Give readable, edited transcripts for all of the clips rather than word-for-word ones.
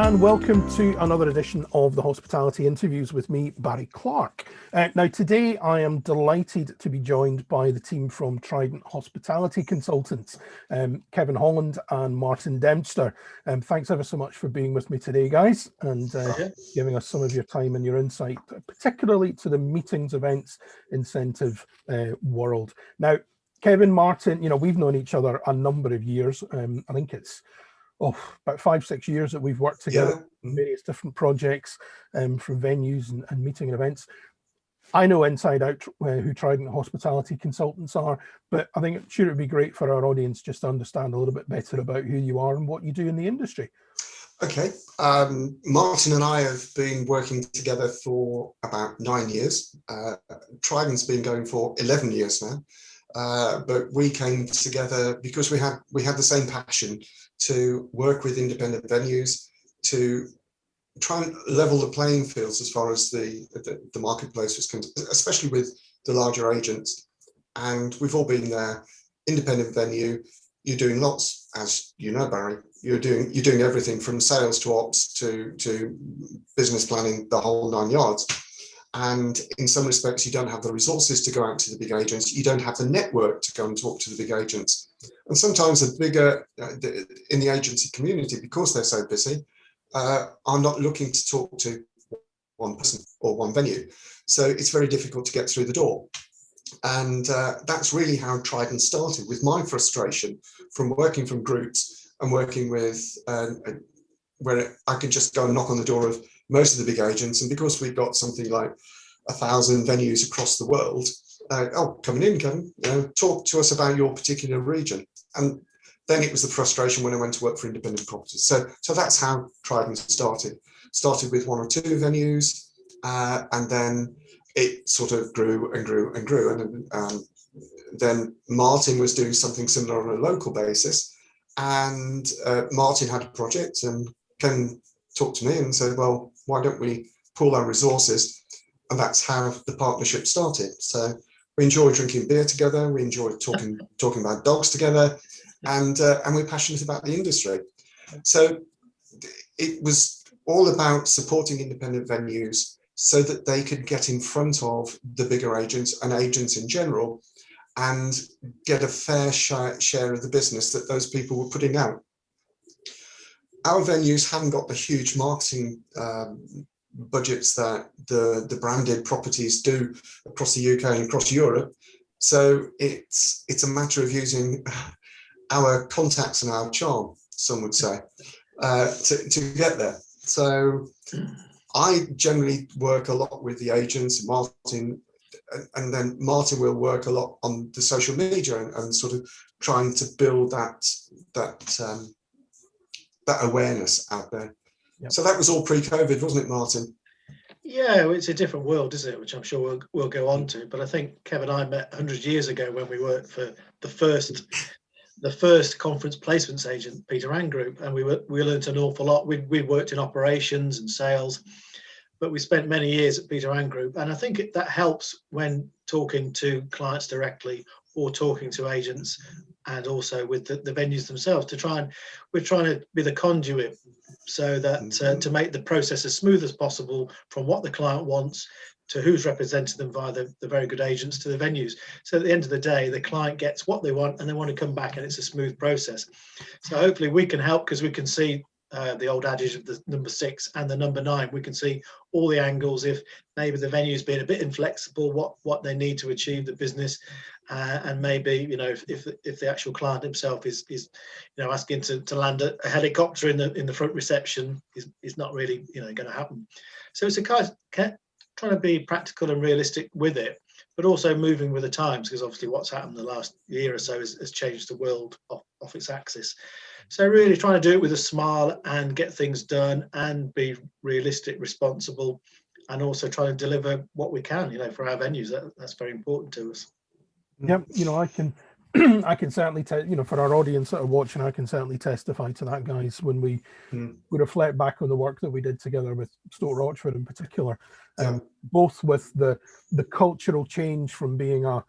and welcome to another edition of the Hospitality Interviews with me, Barry Clark. Now, today I am delighted to be joined by the team from Trident Hospitality Consultants, Kevan, Holland and Martin Dempster. Thanks ever so much for being with me today, guys, and giving us some of your time and your insight, particularly to the meetings, events, incentive world. Now, Kevan, Martin, we've known each other a number of years. I think it's about 5-6 years that we've worked together on various different projects from venues and meeting and events. I know inside out who Trident Hospitality Consultants are, but I think it would be great for our audience just to understand a little bit better about who you are and what you do in the industry. Okay. Martin and I have been working together for about 9 years. Trident's been going for 11 years now. But we came together because we had the same passion to work with independent venues to try and level the playing fields as far as the marketplace was concerned, especially with the larger agents. And we've all been there. Independent venue, you're doing lots, as you know, Barry. You're doing everything from sales to ops to business planning, the whole 9 yards. And in some respects, you don't have the resources to go out to the big agents. You don't have the network to go and talk to the big agents. And sometimes the bigger, in the agency community, because they're so busy, are not looking to talk to one person or one venue. So it's very difficult to get through the door. And that's really how Trident started, with my frustration from working from groups and working with, where I could just go and knock on the door of most of the big agents, and because we've got something like 1,000 venues across the world, coming in, Kevan, talk to us about your particular region. And then it was the frustration when I went to work for independent properties. So that's how Trident started. Started with 1 or 2 venues, and then it sort of grew and grew and grew. And then Martin was doing something similar on a local basis, and Martin had a project and Ken talked to me and said, well, why don't we pool our resources? And that's how the partnership started. So we enjoy drinking beer together. We enjoy talking about dogs together, and we're passionate about the industry. So it was all about supporting independent venues so that they could get in front of the bigger agents and agents in general and get a fair share of the business that those people were putting out. Our venues haven't got the huge marketing budgets that the branded properties do across the UK and across Europe. So it's a matter of using our contacts and our charm, some would say, to get there. So I generally work a lot with the agents, Martin, and then Martin will work a lot on the social media and sort of trying to build that awareness out there. Yep. So that was all pre-COVID, wasn't it, Martin? Yeah, it's a different world, isn't it? Which I'm sure we'll go on to. But I think Kevan and I met 100 years ago when we worked for the first conference placements agent, Peter Ann Group, and we learned an awful lot. We worked in operations and sales, but we spent many years at Peter Ann Group, and I think that helps when talking to clients directly or talking to agents, and also with the venues themselves, we're trying to be the conduit so that to make the process as smooth as possible from what the client wants to who's representing them via the very good agents to the venues. So at the end of the day, the client gets what they want and they want to come back, and it's a smooth process. So hopefully we can help, because we can see the old adage of the number 6 and the number 9. We can see all the angles. If maybe the venue's been a bit inflexible, what they need to achieve the business, and maybe if the actual client himself is asking to land a helicopter in the front reception is not really going to happen. So it's a kind of trying to be practical and realistic with it, but also moving with the times, because obviously what's happened the last year or so has changed the world off its axis. So really trying to do it with a smile and get things done and be realistic, responsible, and also try to deliver what we can, for our venues. That's very important to us. Yeah, I can I can certainly for our audience that are watching, I can certainly testify to that, guys, when we reflect back on the work that we did together with Stoke Rochford in particular, both with the cultural change from being a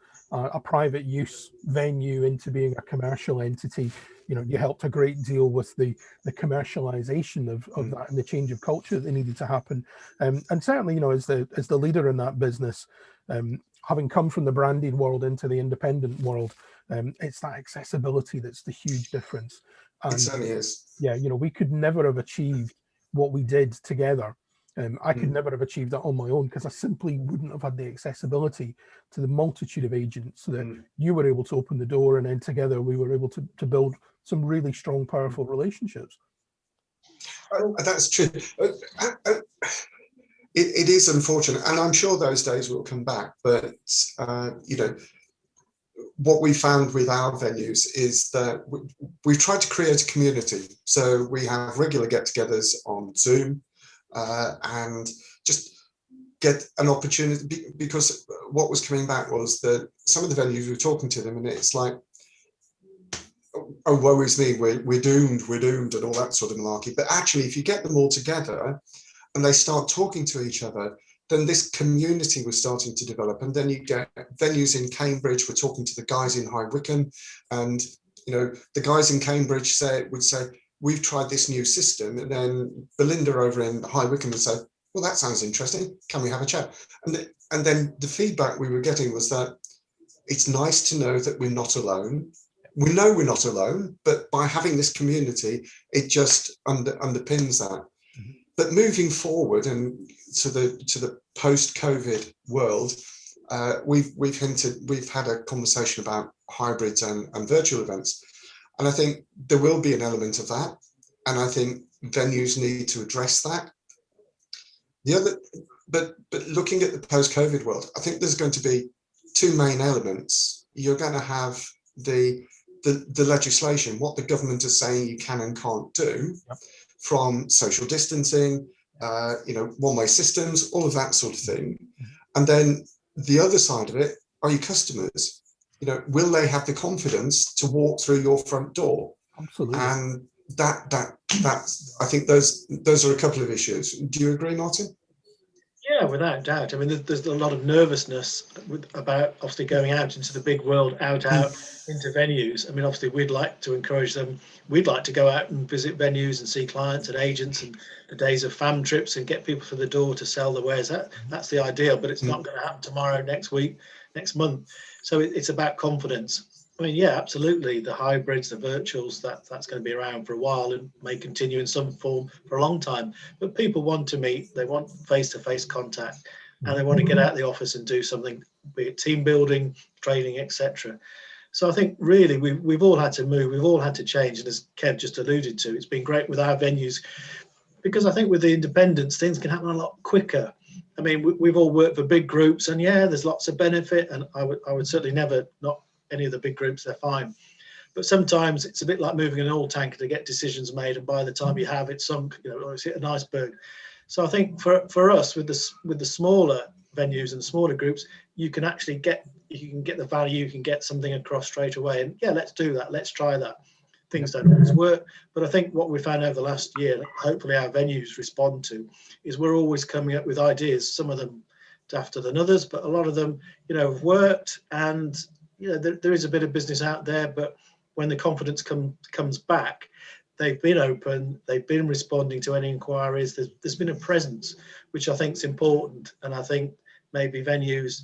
private use venue into being a commercial entity, you helped a great deal with the commercialization of that and the change of culture that needed to happen. And certainly, as the leader in that business, having come from the branded world into the independent world, it's that accessibility that's the huge difference. And it certainly is. yeah, we could never have achieved what we did together. I could never have achieved that on my own, because I simply wouldn't have had the accessibility to the multitude of agents that you were able to open the door, and then together we were able to build some really strong, powerful relationships. That's true. It is unfortunate, and I'm sure those days will come back. But what we found with our venues is that we've tried to create a community. So we have regular get-togethers on Zoom, and just get an opportunity, because what was coming back was that some of the venues, we were talking to them, and it's like, oh, woe is me, we're doomed, and all that sort of malarkey. But actually, if you get them all together and they start talking to each other, then this community was starting to develop. And then you get venues in Cambridge, we're talking to the guys in High Wycombe, and the guys in Cambridge would say, we've tried this new system. And then Belinda over in High Wycombe would say, well, that sounds interesting, can we have a chat? And then the feedback we were getting was that it's nice to know that we're not alone. We know we're not alone, but by having this community, it just underpins that. But moving forward and to the post-COVID world, we've had a conversation about hybrids and virtual events, and I think there will be an element of that, and I think venues need to address that. But looking at the post-COVID world, I think there's going to be two main elements. You're going to have the legislation, what the government is saying you can and can't do. Yep. From social distancing, one-way systems, all of that sort of thing. And then the other side of it are your customers. Will they have the confidence to walk through your front door? Absolutely. And that's I think those are a couple of issues. Do you agree, Martin? Yeah, without doubt. I mean, there's a lot of nervousness about obviously going out into the big world, out into venues. I mean, obviously, we'd like to encourage them. We'd like to go out and visit venues and see clients and agents, and the days of fam trips, and get people through the door to sell the wares. That's the ideal, but it's not going to happen tomorrow, next week, next month. So it's about confidence. I mean, yeah, absolutely. The hybrids, the virtuals, that's going to be around for a while and may continue in some form for a long time. But people want to meet, they want face-to-face contact, and they want to get out of the office and do something, be it team building, training, etc. So I think really we've all had to move, we've all had to change. And as Kev just alluded to, it's been great with our venues, because I think with the independents, things can happen a lot quicker. I mean, we've all worked for big groups, and yeah, there's lots of benefit. And I would certainly never not any of the big groups, they're fine. But sometimes it's a bit like moving an oil tanker to get decisions made, and by the time you have it sunk, it's hit an iceberg. So I think for us with the smaller venues and smaller groups, you can actually get the value, you can get something across straight away. And yeah, let's do that, let's try that. Things don't always work, but I think what we found over the last year, hopefully our venues respond to, is we're always coming up with ideas, some of them dafter than others, but a lot of them have worked. And there is a bit of business out there, but when the confidence comes back, they've been open, they've been responding to any inquiries, there's been a presence, which I think is important. And I think maybe venues,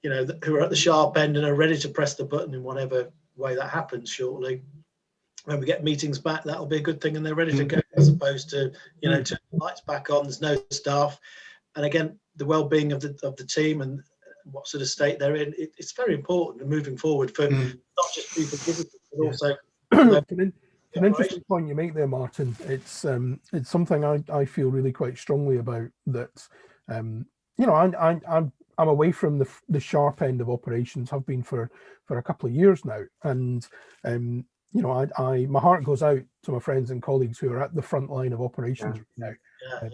who are at the sharp end and are ready to press the button in whatever way that happens shortly, when we get meetings back, that'll be a good thing, and they're ready to go, as opposed to, turn the lights back on, there's no staff. And again, the well-being of the team and what sort of state they're in, it's very important and moving forward for not just people visitors, but also an interesting point you make there, Martin. It's something I feel really quite strongly about, that I'm away from the sharp end of operations, have been for a couple of years now, and my heart goes out to my friends and colleagues who are at the front line of operations right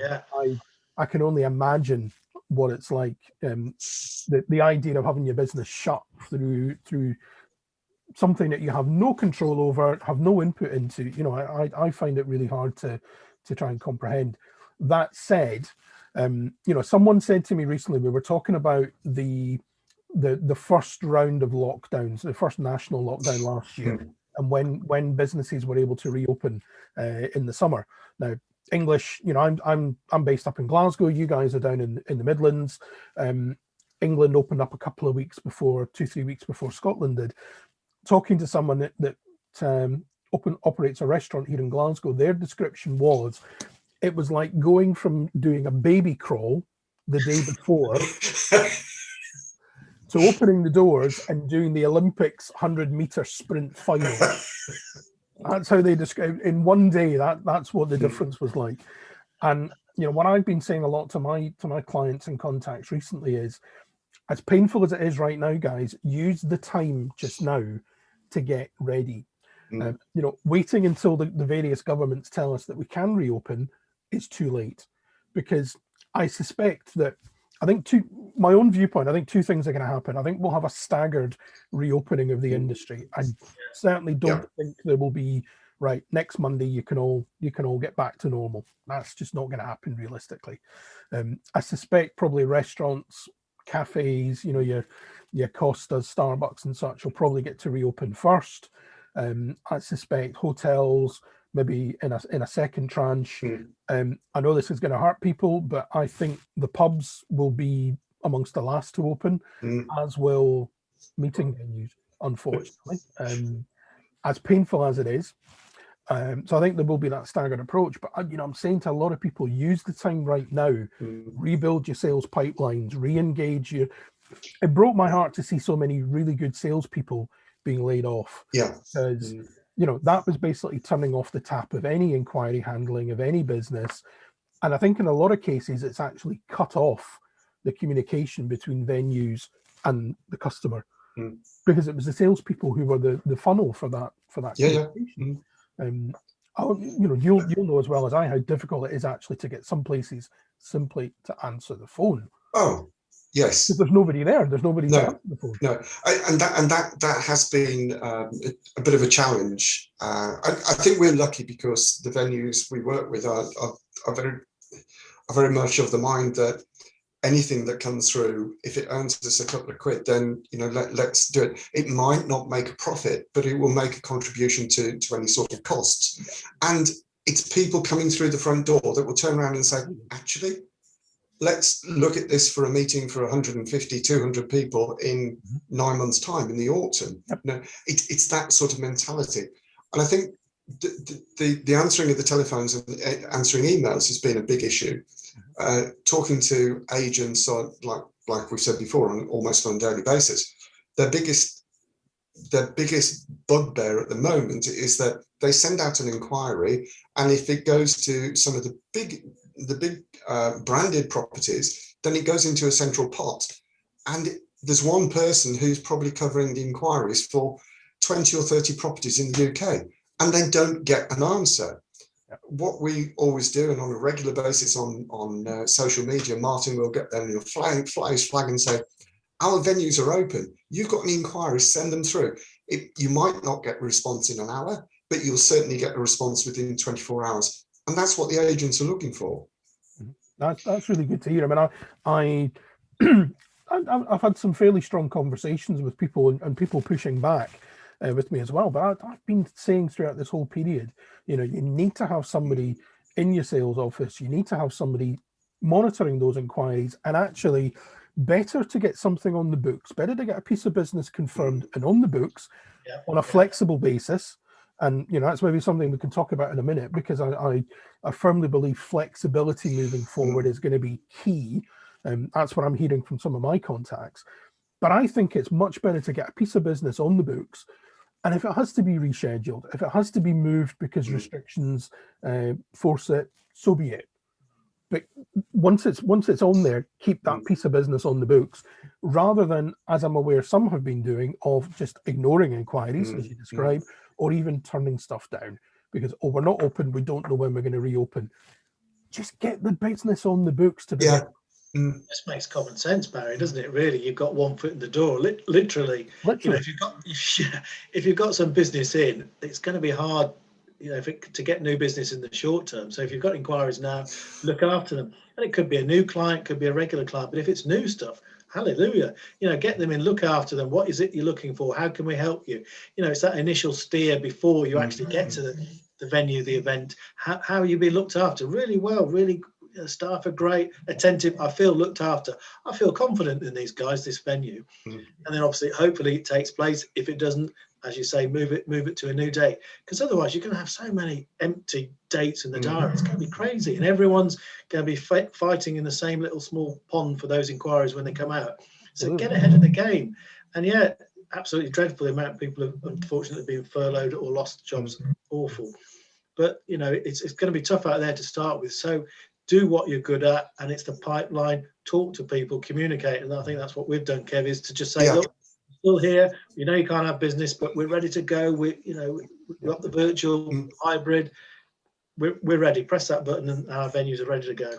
now. I can only imagine what it's like, the idea of having your business shut through something that you have no control over, have no input into. I find it really hard to try and comprehend. That said, someone said to me recently, we were talking about the first round of lockdowns, the first national lockdown last year, and when businesses were able to reopen in the summer. Now, English, I'm based up in Glasgow. You guys are down in the Midlands. England opened up a couple of weeks before, 2-3 weeks before Scotland did. Talking to someone that operates a restaurant here in Glasgow, their description was, it was like going from doing a baby crawl the day before to opening the doors and doing the Olympics 100-meter sprint final. That's how they described in one day. That's what the difference was like. And what I've been saying a lot to my clients and contacts recently is, as painful as it is right now, guys, use the time just now to get ready. Waiting until the various governments tell us that we can reopen is too late, because I suspect that, my own viewpoint, I think two things are going to happen. I think we'll have a staggered reopening of the industry. I certainly don't think there will be, right, next Monday you can all get back to normal. That's just not going to happen realistically. I suspect probably restaurants, cafes, your Costas, Starbucks and such will probably get to reopen first. I suspect hotels maybe in a second tranche. I know this is going to hurt people, but I think the pubs will be amongst the last to open, as will meeting venues, unfortunately. As painful as it is. So I think there will be that staggered approach. But I'm saying to a lot of people, use the time right now, rebuild your sales pipelines, re-engage your. It broke my heart to see so many really good salespeople being laid off. Because that was basically turning off the tap of any inquiry handling of any business. And I think in a lot of cases, it's actually cut off the communication between venues and the customer, because it was the salespeople who were the funnel for that communication. You'll know as well as I how difficult it is actually to get some places simply to answer the phone. Oh, yes. Because there's nobody there. There's nobody to answer the phone. No, that has been a bit of a challenge. I think we're lucky because the venues we work with are very much of the mind that anything that comes through, if it earns us a couple of quid, then let's do it. It might not make a profit, but it will make a contribution to any sort of costs. And it's people coming through the front door that will turn around and say, actually, let's look at this for a meeting for 150, 200 people in 9 months' time in the autumn. It's that sort of mentality. And I think the answering of the telephones and answering emails has been a big issue. Talking to agents, like we've said before, almost on a daily basis, their biggest bugbear at the moment is that they send out an inquiry, and if it goes to some of the big branded properties, then it goes into a central pot, and there's one person who's probably covering the inquiries for 20 or 30 properties in the UK, and they don't get an answer. What we always do, and on a regular basis on social media, Martin will get there and he'll flag and say, our venues are open. You've got any inquiries, send them through. You might not get a response in an hour, but you'll certainly get a response within 24 hours. And that's what the agents are looking for. That's really good to hear. I mean, I've had some fairly strong conversations with people and people pushing back with me as well. But I've been saying throughout this whole period, you need to have somebody in your sales office. You need to have somebody monitoring those inquiries, and actually better to get something on the books, better to get a piece of business confirmed and on the books on a flexible basis. And, that's maybe something we can talk about in a minute, because I firmly believe flexibility moving forward is going to be key. That's what I'm hearing from some of my contacts. But I think it's much better to get a piece of business on the books. And if it has to be rescheduled, if it has to be moved because restrictions force it, so be it. But once it's on there, keep that piece of business on the books, rather than, as I'm aware some have been doing, of just ignoring inquiries, as you describe, or even turning stuff down because, we're not open, we don't know when we're going to reopen. Just get the business on the books to be. This makes common sense, Barry, doesn't it? Really, you've got one foot in the door. Literally. If you've got some business in, it's going to be hard, to get new business in the short term. So if you've got inquiries now, look after them. And it could be a new client, could be a regular client, but if it's new stuff, hallelujah. Get them in, look after them. What is it you're looking for? How can we help you? It's that initial steer before you actually get to the venue, the event. How you be looked after really well, really. Staff are great, attentive. I feel looked after. I feel confident in these guys, this venue. And then obviously, hopefully it takes place. If it doesn't, as you say, move it to a new date. Because otherwise you're going to have so many empty dates in the diary. It's going to be crazy. And everyone's going to be fighting in the same little small pond for those inquiries when they come out. So get ahead of the game. And yeah, absolutely dreadful the amount of people have unfortunately been furloughed or lost jobs. Awful. But, it's going to be tough out there to start with. So do what you're good at, and it's the pipeline. Talk to people, communicate, and I think that's what we've done, Kev, is to just say, look, still here. You can't have business, but we're ready to go. We've got the virtual hybrid. We're ready. Press that button, and our venues are ready to go.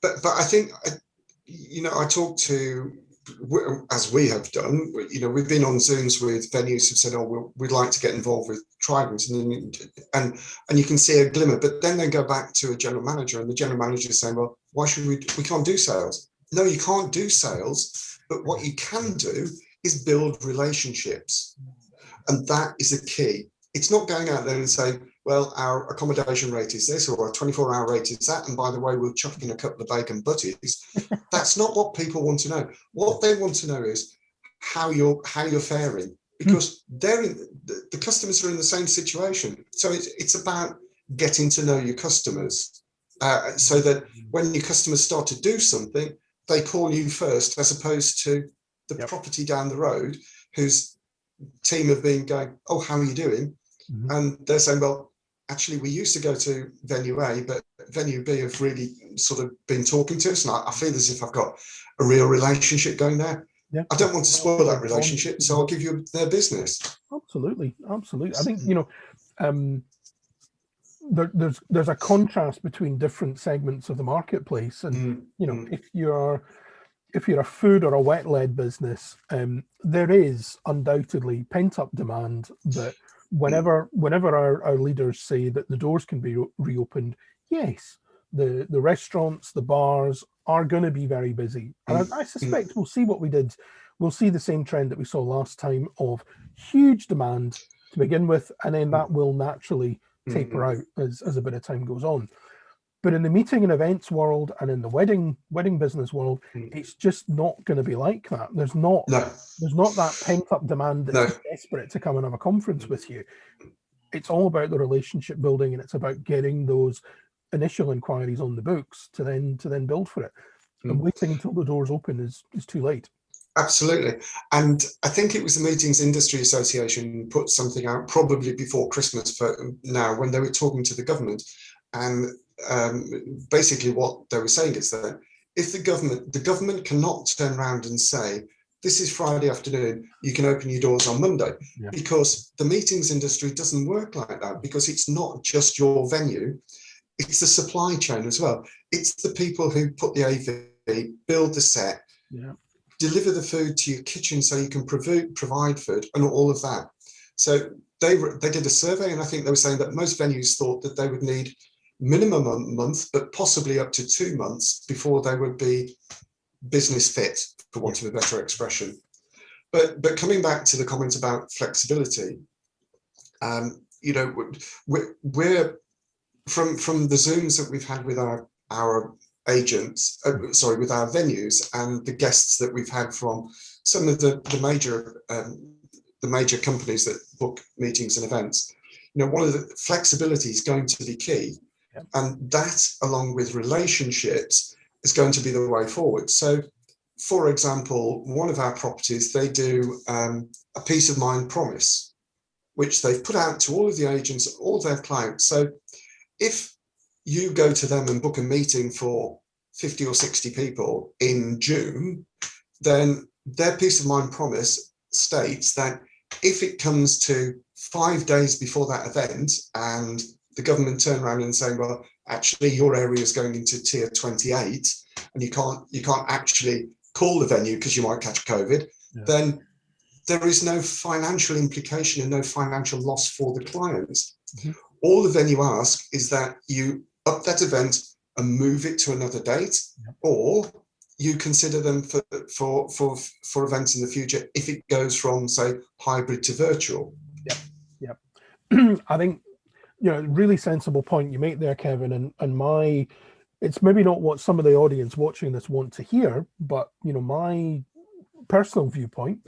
But I think I talk to, as we have done. We've been on Zooms with venues who've said, "Oh, we'd like to get involved with Trident," and you can see a glimmer. But then they go back to a general manager, and the general manager is saying, "Well, why should we can't do sales?" No, you can't do sales. But what you can do is build relationships, and that is the key. It's not going out there and saying, "Well, our accommodation rate is this, or our 24-hour rate is that, and by the way, we'll chuck in a couple of bacon butties." That's not what people want to know. What they want to know is how you're faring, because the customers are in the same situation. So it's about getting to know your customers, so that when your customers start to do something, they call you first, as opposed to the property down the road whose team have been going, "Oh, how are you doing?" And they're saying, "Well, actually, we used to go to venue A, but venue B have really sort of been talking to us, and I feel as if I've got a real relationship going there. I don't want to spoil that relationship, so I'll give you their business." Absolutely. I think there's a contrast between different segments of the marketplace, and if you're a food or a wet-led business, there is undoubtedly pent-up demand that whenever our leaders say that the doors can be reopened, yes, the restaurants, the bars are going to be very busy. And I suspect we'll see what we did. We'll see the same trend that we saw last time of huge demand to begin with, and then that will naturally taper out as a bit of time goes on. But in the meeting and events world and in the wedding business world, it's just not going to be like that. There's not that pent-up demand that's desperate to come and have a conference with you. It's all about the relationship building, and it's about getting those initial inquiries on the books to then build for it. And waiting until the doors open is too late. Absolutely. And I think it was the Meetings Industry Association put something out probably before Christmas when they were talking to the government. And basically what they were saying is that if the government cannot turn around and say, "This is Friday afternoon, you can open your doors on Monday," because the meetings industry doesn't work like that, because it's not just your venue, it's the supply chain as well. It's the people who put the AV, build the set, deliver the food to your kitchen so you can provide food and all of that. So they did a survey, and I think they were saying that most venues thought that they would need minimum a month, but possibly up to 2 months before they would be business fit, for want of a better expression. But coming back to the comment about flexibility, we're from the Zooms that we've had with our agents, with our venues, and the guests that we've had from some of the major companies that book meetings and events. One of the flexibility is going to be key. And that, along with relationships, is going to be the way forward. So, for example, one of our properties, they do a peace of mind promise, which they've put out to all of the agents, all of their clients. So if you go to them and book a meeting for 50 or 60 people in June, then their peace of mind promise states that if it comes to 5 days before that event and the government turn around and say, "Well, actually your area is going into tier 28 and you can't actually call the venue because you might catch COVID," then there is no financial implication and no financial loss for the clients. All the venue asks is that you up that event and move it to another date, or you consider them for events in the future if it goes from, say, hybrid to virtual? Yep. I think, really sensible point you make there, Kevin, and it's maybe not what some of the audience watching this want to hear, but my personal viewpoint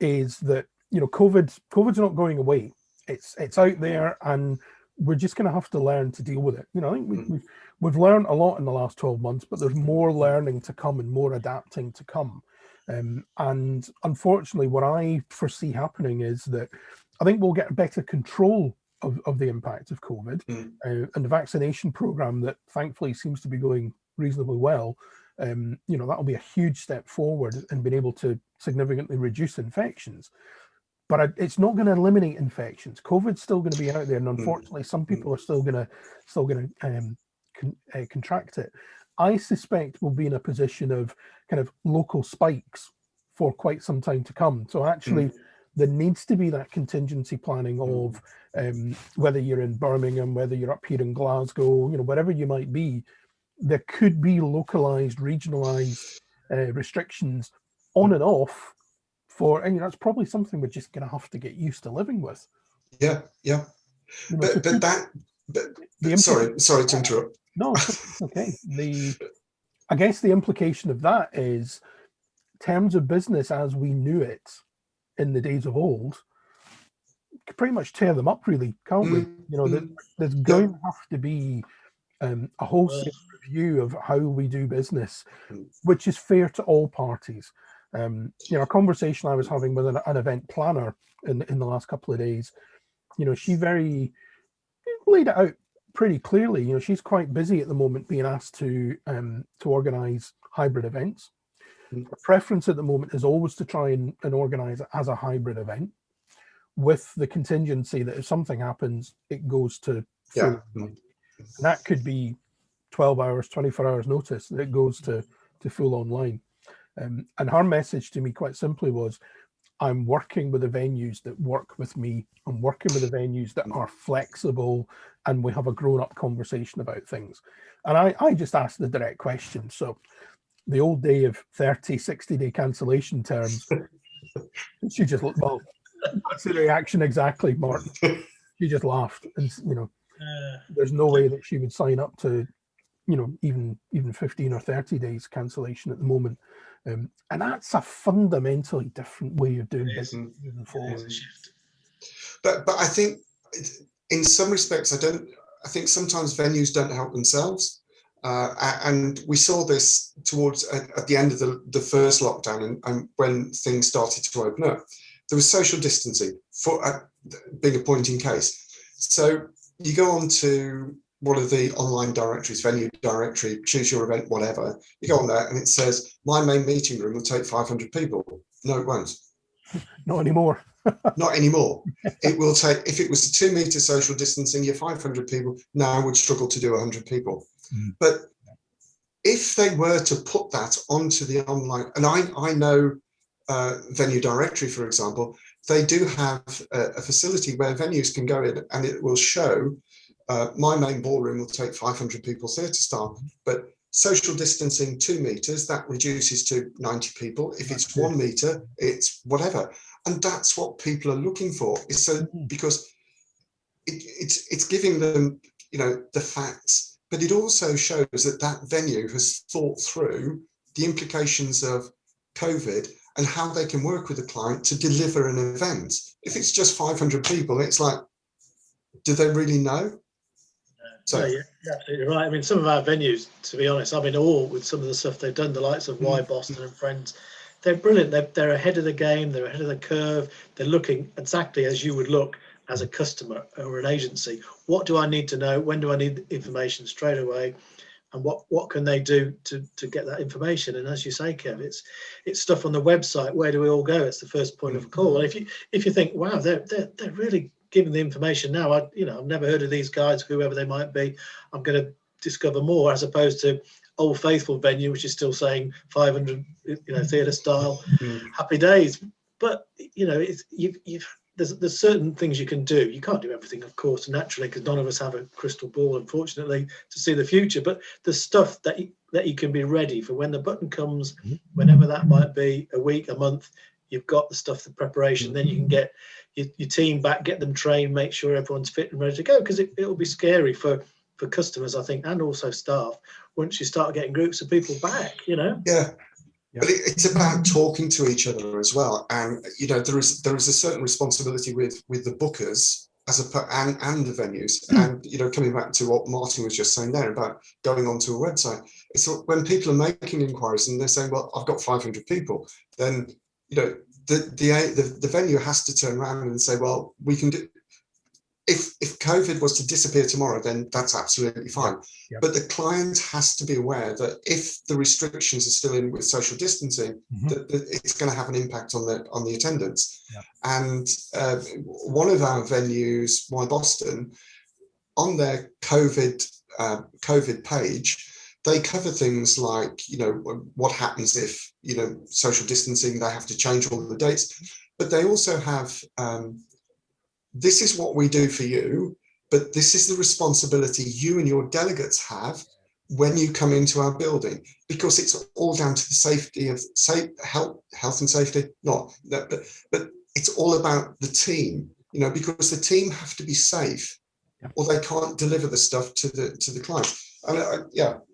is that COVID's not going away. It's out there, and we're just going to have to learn to deal with it. I think we've learned a lot in the last 12 months, but there's more learning to come and more adapting to come. And unfortunately, what I foresee happening is that I think we'll get better control of the impact of COVID, and the vaccination program that thankfully seems to be going reasonably well. That'll be a huge step forward in being able to significantly reduce infections. But it's not going to eliminate infections. COVID's still going to be out there, and unfortunately, some people are still going to contract it. I suspect we'll be in a position of kind of local spikes for quite some time to come. So actually, there needs to be that contingency planning of whether you're in Birmingham, whether you're up here in Glasgow, wherever you might be, there could be localized, regionalized restrictions on and off. And that's probably something we're just going to have to get used to living with. Yeah. Sorry to interrupt. No, it's okay. I guess the implication of that is terms of business as we knew it in the days of old, pretty much tear them up, really, can't we? There's going to have to be a wholesale review of how we do business, which is fair to all parties. A conversation I was having with an event planner in the last couple of days, she very laid it out pretty clearly. She's quite busy at the moment being asked to organize hybrid events. The preference at the moment is always to try and organize it as a hybrid event, with the contingency that if something happens, it goes to full. And that could be 12 hours, 24 hours notice that it goes to full online. And her message to me quite simply was, I'm working with the venues that work with me. I'm working with the venues that are flexible, and we have a grown-up conversation about things. And I just asked the direct question. So the old day of 30, 60-day cancellation terms, she just looked, well, that's the reaction exactly, Mark. She just laughed. And, there's no way that she would sign up to, even 15 or 30 days cancellation at the moment. And that's a fundamentally different way of doing business moving forward. But I think in some respects, I think sometimes venues don't help themselves. And we saw this towards at the end of the first lockdown, and when things started to open up, there was social distancing for being a point in case. So you go on to one of the online directories, venue directory, choose your event, whatever. You go on there and it says, my main meeting room will take 500 people. No, it won't. Not anymore. Not anymore. It will take, if it was 2 meter social distancing, your 500 people now would struggle to do 100 people. But if they were to put that onto the online, and I know venue directory, for example, they do have a facility where venues can go in and it will show my main ballroom will take 500 people theatre staff, but social distancing 2 meters, that reduces to 90 people. If it's 1 meter, it's whatever. And that's what people are looking for. Is so because it's giving them, the facts, but it also shows that venue has thought through the implications of COVID and how they can work with the client to deliver an event. If it's just 500 people, it's like, do they really know? So you're absolutely right. I mean, some of our venues, to be honest, I'm in awe with some of the stuff they've done. The likes of Y Boston and Friends, they're brilliant. They're ahead of the game. They're ahead of the curve. They're looking exactly as you would look as a customer or an agency. What do I need to know? When do I need information straight away? And what can they do to get that information? And as you say, Kev, it's stuff on the website. Where do we all go? It's the first point of call. And if you think, wow, they're really giving the information now. I've never heard of these guys, whoever they might be. I'm going to discover more, as opposed to Old Faithful venue, which is still saying 500, theatre style, happy days. But there's certain things you can do. You can't do everything, of course, naturally, because none of us have a crystal ball, unfortunately, to see the future. But there's stuff that that you can be ready for when the button comes, whenever that might be, a week, a month. You've got the stuff, the preparation. Then you can get your team back, get them trained, make sure everyone's fit and ready to go. Because it'll be scary for customers, I think, and also staff once you start getting groups of people back. Yeah. But it's about talking to each other as well, and there is a certain responsibility with the bookers and the venues, and coming back to what Martin was just saying there about going onto a website. It's when people are making inquiries and they're saying, "Well, I've got 500 people," then the venue has to turn around and say, "Well, we can do." If COVID was to disappear tomorrow, then that's absolutely fine. Yeah. But the client has to be aware that if the restrictions are still in with social distancing, that it's going to have an impact on the attendance. Yeah. And one of our venues, Why Boston, on their COVID page, they cover things like what happens if social distancing. They have to change all the dates, but they also have. This is what we do for you, but this is the responsibility you and your delegates have when you come into our building, because it's all down to the safety of health and safety. But it's all about the team, because the team have to be safe, or they can't deliver the stuff to the client. And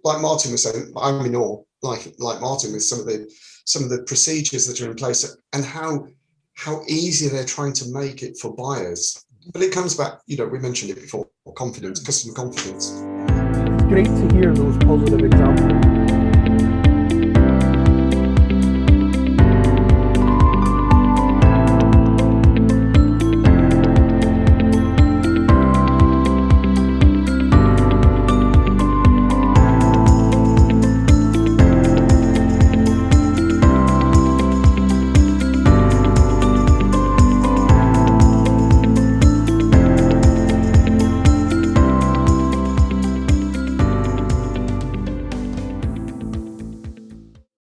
like Martin was saying, I'm in awe, like Martin, with some of the procedures that are in place and how easy they're trying to make it for buyers. But it comes back, we mentioned it before, confidence, customer confidence. Great to hear those positive examples